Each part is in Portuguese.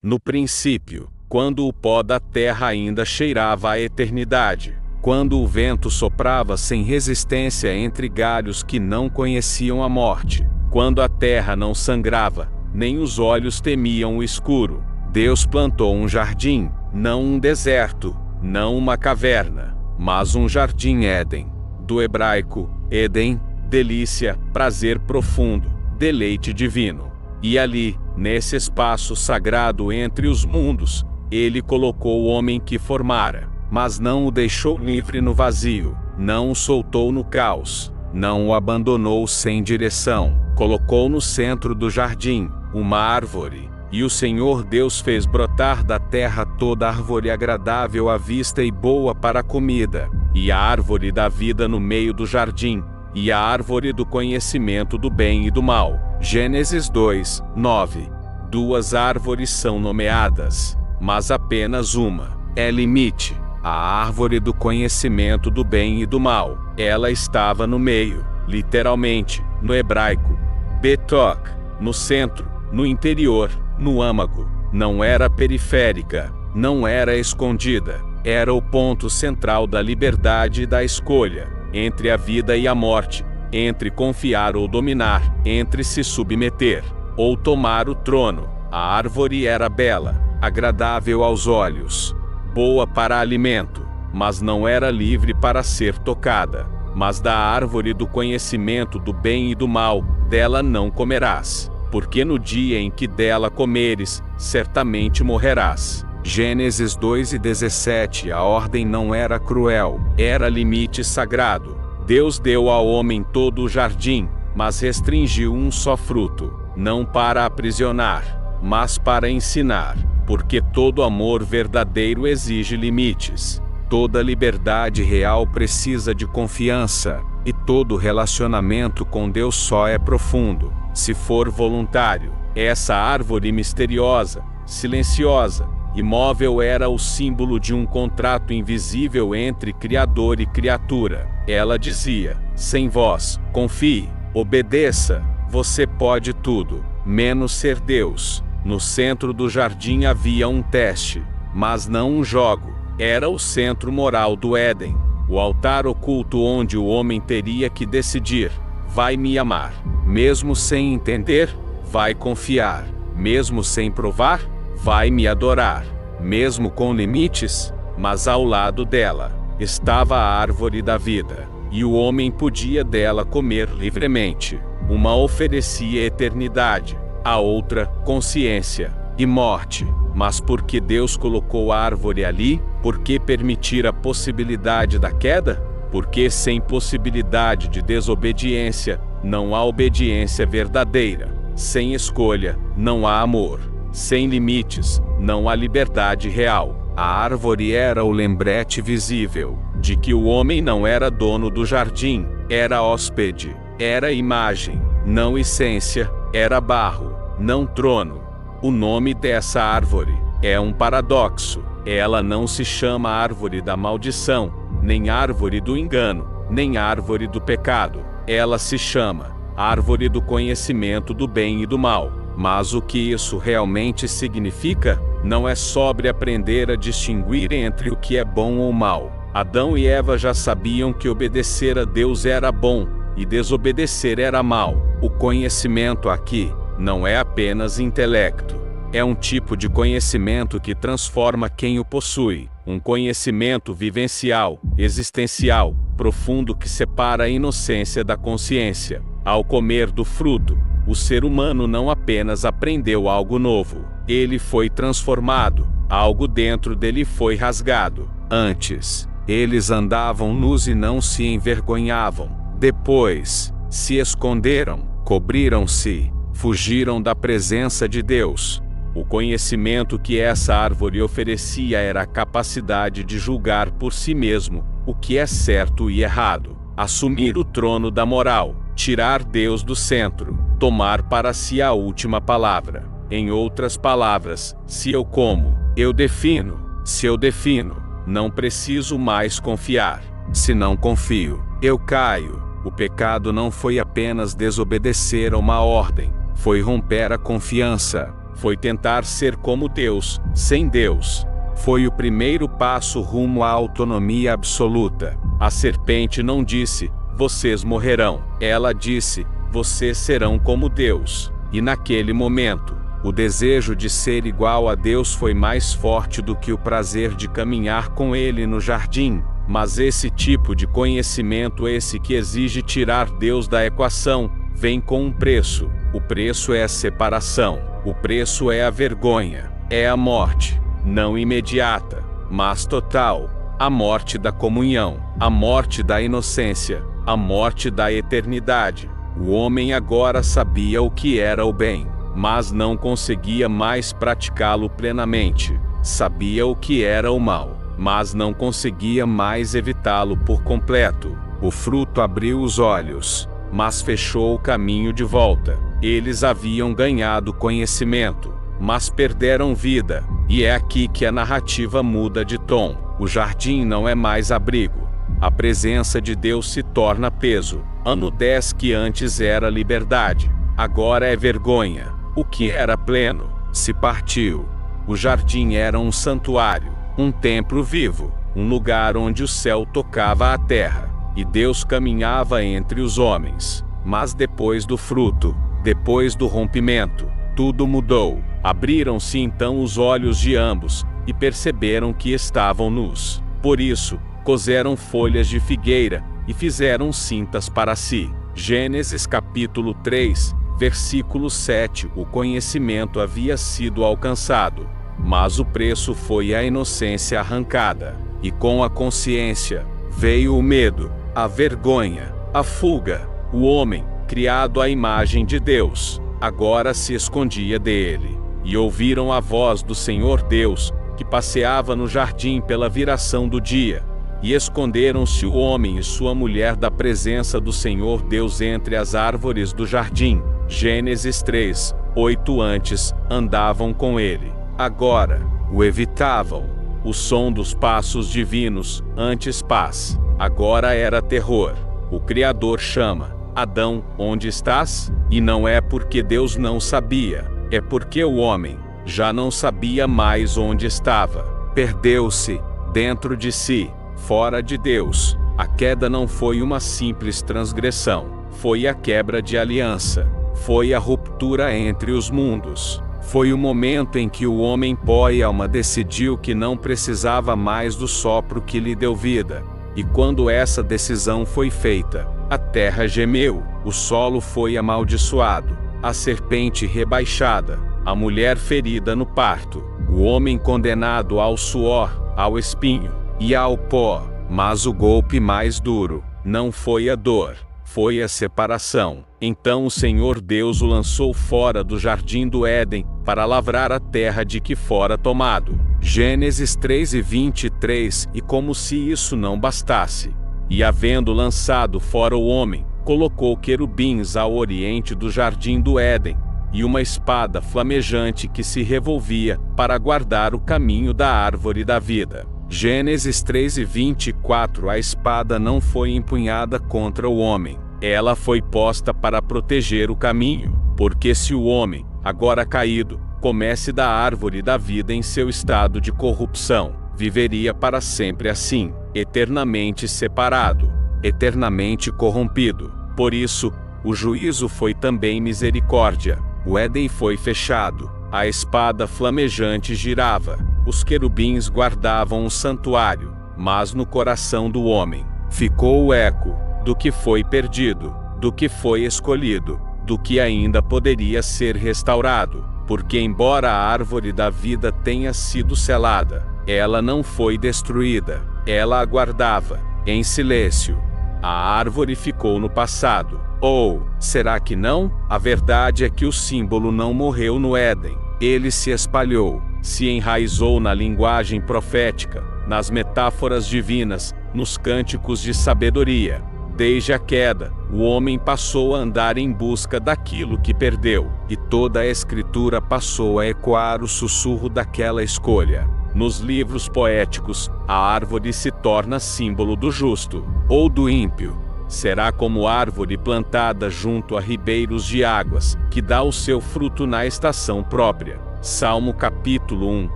No princípio, quando o pó da terra ainda cheirava a eternidade, quando o vento soprava sem resistência entre galhos que não conheciam a morte, quando a terra não sangrava, nem os olhos temiam o escuro, Deus plantou um jardim, não um deserto, não uma caverna, mas um jardim Éden. Do hebraico, Éden, delícia, prazer profundo, deleite divino. E ali, nesse espaço sagrado entre os mundos, ele colocou o homem que formara, mas não o deixou livre no vazio, não o soltou no caos, não o abandonou sem direção, colocou no centro do jardim uma árvore, e o Senhor Deus fez brotar da terra toda árvore agradável à vista e boa para a comida, e a árvore da vida no meio do jardim, e a árvore do conhecimento do bem e do mal. Gênesis 2, 9. Duas árvores são nomeadas, mas apenas uma é limite, a árvore do conhecimento do bem e do mal. Ela estava no meio, literalmente, no hebraico, betok, no centro, no interior, no âmago. Não era periférica, não era escondida, era o ponto central da liberdade e da escolha, entre a vida e a morte, entre confiar ou dominar, entre se submeter ou tomar o trono. A árvore era bela, agradável aos olhos, boa para alimento, mas não era livre para ser tocada. Mas da árvore do conhecimento do bem e do mal, dela não comerás, porque no dia em que dela comeres, certamente morrerás. Gênesis 2:17. A ordem não era cruel, era limite sagrado. Deus deu ao homem todo o jardim, mas restringiu um só fruto, não para aprisionar, mas para ensinar, porque todo amor verdadeiro exige limites. Toda liberdade real precisa de confiança, e todo relacionamento com Deus só é profundo se for voluntário. Essa árvore misteriosa, silenciosa, imóvel era o símbolo de um contrato invisível entre Criador e criatura. Ela dizia: sem vós, confie, obedeça, você pode tudo, menos ser Deus. No centro do jardim havia um teste, mas não um jogo. Era o centro moral do Éden, o altar oculto onde o homem teria que decidir: vai me amar, mesmo sem entender, vai confiar, mesmo sem provar, vai me adorar, mesmo com limites. Mas ao lado dela estava a árvore da vida, e o homem podia dela comer livremente. Uma oferecia eternidade, a outra, consciência e morte. Mas por que Deus colocou a árvore ali? Por que permitir a possibilidade da queda? Porque sem possibilidade de desobediência, não há obediência verdadeira. Sem escolha, não há amor. Sem limites, não há liberdade real. A árvore era o lembrete visível de que o homem não era dono do jardim, era hóspede, era imagem, não essência, era barro, não trono. O nome dessa árvore é um paradoxo. Ela não se chama árvore da maldição, nem árvore do engano, nem árvore do pecado. Ela se chama árvore do conhecimento do bem e do mal. Mas o que isso realmente significa? Não é sobre aprender a distinguir entre o que é bom ou mal. Adão e Eva já sabiam que obedecer a Deus era bom e desobedecer era mal. O conhecimento aqui não é apenas intelecto. É um tipo de conhecimento que transforma quem o possui. Um conhecimento vivencial, existencial, profundo que separa a inocência da consciência. Ao comer do fruto, o ser humano não apenas aprendeu algo novo, ele foi transformado, algo dentro dele foi rasgado. Antes, eles andavam nus e não se envergonhavam. Depois, se esconderam, cobriram-se, fugiram da presença de Deus. O conhecimento que essa árvore oferecia era a capacidade de julgar por si mesmo o que é certo e errado, assumir o trono da moral, tirar Deus do centro, tomar para si a última palavra. Em outras palavras, se eu como, eu defino. Se eu defino, não preciso mais confiar. Se não confio, eu caio. O pecado não foi apenas desobedecer a uma ordem, foi romper a confiança, Foi tentar ser como Deus, sem Deus. Foi o primeiro passo rumo à autonomia absoluta. A serpente não disse: vocês morrerão. Ela disse: vocês serão como Deus. E naquele momento, o desejo de ser igual a Deus foi mais forte do que o prazer de caminhar com Ele no jardim. Mas esse tipo de conhecimento, esse que exige tirar Deus da equação, vem com um preço. O preço é a separação. O preço é a vergonha. É a morte. Não imediata, mas total. A morte da comunhão. A morte da inocência. A morte da eternidade. O homem agora sabia o que era o bem, mas não conseguia mais praticá-lo plenamente. Sabia o que era o mal, mas não conseguia mais evitá-lo por completo. O fruto abriu os olhos, mas fechou o caminho de volta. Eles haviam ganhado conhecimento, mas perderam vida. E é aqui que a narrativa muda de tom. O jardim não é mais abrigo. A presença de Deus se torna peso. Ano 10 que antes era liberdade, agora é vergonha. O que era pleno, se partiu. O jardim era um santuário, um templo vivo, um lugar onde o céu tocava a terra, e Deus caminhava entre os homens. Mas depois do fruto, depois do rompimento, tudo mudou. Abriram-se então os olhos de ambos, e perceberam que estavam nus. Por isso, coseram folhas de figueira, e fizeram cintas para si. Gênesis capítulo 3, versículo 7. O conhecimento havia sido alcançado, mas o preço foi a inocência arrancada. E com a consciência, veio o medo, a vergonha, a fuga. O homem, criado à imagem de Deus, agora se escondia dele. E ouviram a voz do Senhor Deus, que passeava no jardim pela viração do dia. E esconderam-se o homem e sua mulher da presença do Senhor Deus entre as árvores do jardim. Gênesis 3, 8. Antes, andavam com ele. Agora, o evitavam. O som dos passos divinos, antes paz. Agora era terror. O Criador chama: Adão, onde estás? E não é porque Deus não sabia, é porque o homem já não sabia mais onde estava. Perdeu-se dentro de si. Fora de Deus. A queda não foi uma simples transgressão, foi a quebra de aliança, foi a ruptura entre os mundos. Foi o momento em que o homem pó e alma decidiu que não precisava mais do sopro que lhe deu vida. E quando essa decisão foi feita, a terra gemeu, o solo foi amaldiçoado, a serpente rebaixada, a mulher ferida no parto, o homem condenado ao suor, ao espinho e ao pó. Mas o golpe mais duro não foi a dor, foi a separação. Então o Senhor Deus o lançou fora do jardim do Éden, para lavrar a terra de que fora tomado. Gênesis 3:23. E como se isso não bastasse, e havendo lançado fora o homem, colocou querubins ao oriente do jardim do Éden, e uma espada flamejante que se revolvia, para guardar o caminho da árvore da vida. Gênesis 3:24. A espada não foi empunhada contra o homem, ela foi posta para proteger o caminho, porque se o homem, agora caído, comesse da árvore da vida em seu estado de corrupção, viveria para sempre assim, eternamente separado, eternamente corrompido. Por isso, o juízo foi também misericórdia. O Éden foi fechado, a espada flamejante girava, os querubins guardavam o santuário, mas no coração do homem ficou o eco do que foi perdido, do que foi escolhido, do que ainda poderia ser restaurado, porque embora a árvore da vida tenha sido selada, ela não foi destruída, ela aguardava, em silêncio. A árvore ficou no passado. Ou, será que não? A verdade é que o símbolo não morreu no Éden. Ele se espalhou, se enraizou na linguagem profética, nas metáforas divinas, nos cânticos de sabedoria. Desde a queda, o homem passou a andar em busca daquilo que perdeu, e toda a Escritura passou a ecoar o sussurro daquela escolha. Nos livros poéticos, a árvore se torna símbolo do justo, ou do ímpio. Será como árvore plantada junto a ribeiros de águas, que dá o seu fruto na estação própria, Salmo capítulo 1,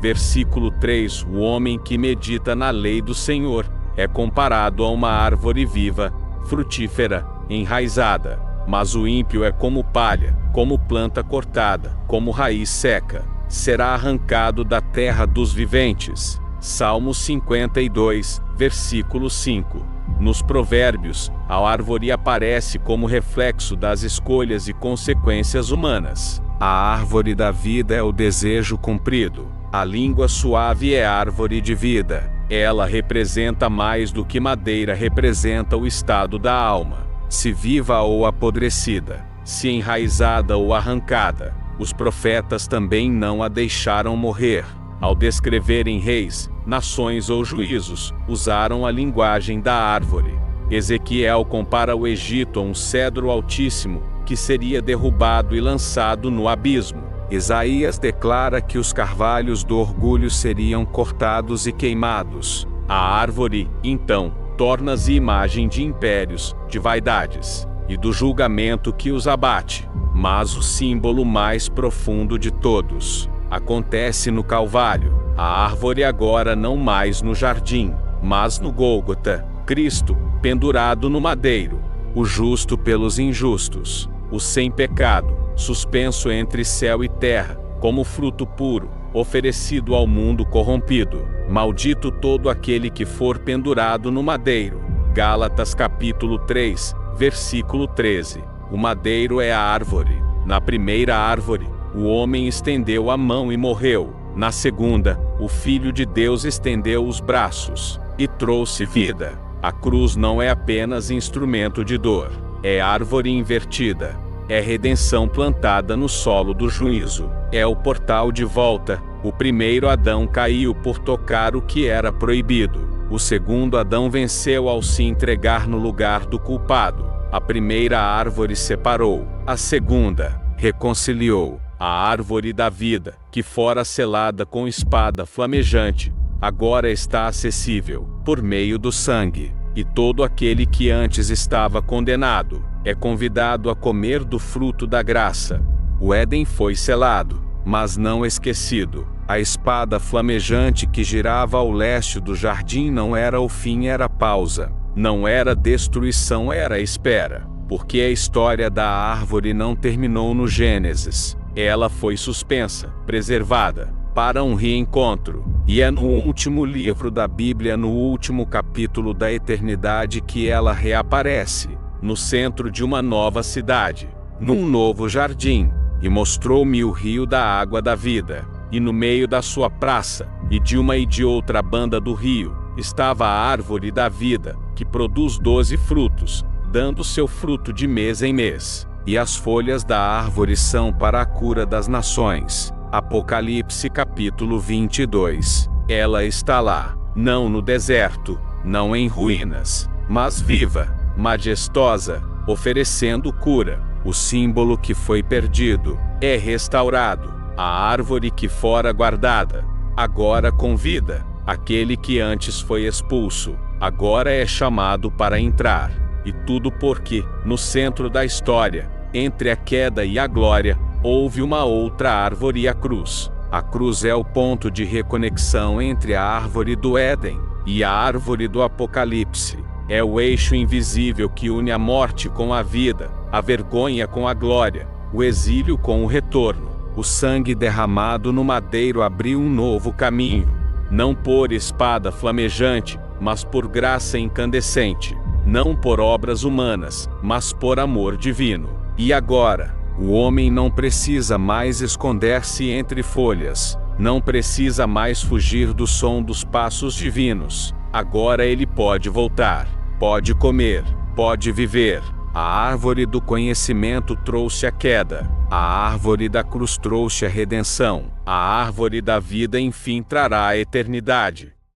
versículo 3. O homem que medita na lei do Senhor é comparado a uma árvore viva, frutífera, enraizada. Mas o ímpio é como palha, como planta cortada, como raiz seca. Será arrancado da terra dos viventes. Salmo 52, versículo 5. Nos provérbios, a árvore aparece como reflexo das escolhas e consequências humanas. A árvore da vida é o desejo cumprido. A língua suave é árvore de vida. Ela representa mais do que madeira representa o estado da alma. Se viva ou apodrecida, se enraizada ou arrancada. Os profetas também não a deixaram morrer. Ao descreverem reis, nações ou juízos, usaram a linguagem da árvore. Ezequiel compara o Egito a um cedro altíssimo, que seria derrubado e lançado no abismo. Isaías declara que os carvalhos do orgulho seriam cortados e queimados. A árvore, então, torna-se imagem de impérios, de vaidades, e do julgamento que os abate. Mas o símbolo mais profundo de todos acontece no Calvário. A árvore agora não mais no jardim, mas no Gólgota. Cristo, pendurado no madeiro, o justo pelos injustos, o sem pecado, suspenso entre céu e terra, como fruto puro, oferecido ao mundo corrompido. Maldito todo aquele que for pendurado no madeiro. Gálatas capítulo 3, versículo 13. O madeiro é a árvore. Na primeira árvore, o homem estendeu a mão e morreu. Na segunda, o Filho de Deus estendeu os braços e trouxe vida. A cruz não é apenas instrumento de dor, é árvore invertida. É redenção plantada no solo do juízo. É o portal de volta. O primeiro Adão caiu por tocar o que era proibido. O segundo Adão venceu ao se entregar no lugar do culpado. A primeira árvore separou, a segunda reconciliou. A árvore da vida, que fora selada com espada flamejante, agora está acessível, por meio do sangue. E todo aquele que antes estava condenado, é convidado a comer do fruto da graça. O Éden foi selado, mas não esquecido. A espada flamejante que girava ao leste do jardim não era o fim, era pausa. Não era destruição, era espera. Porque a história da árvore não terminou no Gênesis. Ela foi suspensa, preservada, para um reencontro. E é no último livro da Bíblia, no último capítulo da eternidade, que ela reaparece, no centro de uma nova cidade, num novo jardim. E mostrou-me o rio da água da vida. E no meio da sua praça, e de uma e de outra banda do rio, estava a árvore da vida, que produz 12 frutos, dando seu fruto de mês em mês. E as folhas da árvore são para a cura das nações. Apocalipse capítulo 22. Ela está lá, não no deserto, não em ruínas, mas viva, majestosa, oferecendo cura. O símbolo que foi perdido é restaurado. A árvore que fora guardada, agora convida. Aquele que antes foi expulso, agora é chamado para entrar. E tudo porque, no centro da história, entre a queda e a glória, houve uma outra árvore e a cruz. A cruz é o ponto de reconexão entre a árvore do Éden e a árvore do Apocalipse. É o eixo invisível que une a morte com a vida, a vergonha com a glória, o exílio com o retorno. O sangue derramado no madeiro abriu um novo caminho. Não por espada flamejante, mas por graça incandescente. Não por obras humanas, mas por amor divino. E agora, o homem não precisa mais esconder-se entre folhas. Não precisa mais fugir do som dos passos divinos. Agora ele pode voltar, pode comer, pode viver. A árvore do conhecimento trouxe a queda. A árvore da cruz trouxe a redenção. A árvore da vida enfim trará a eternidade.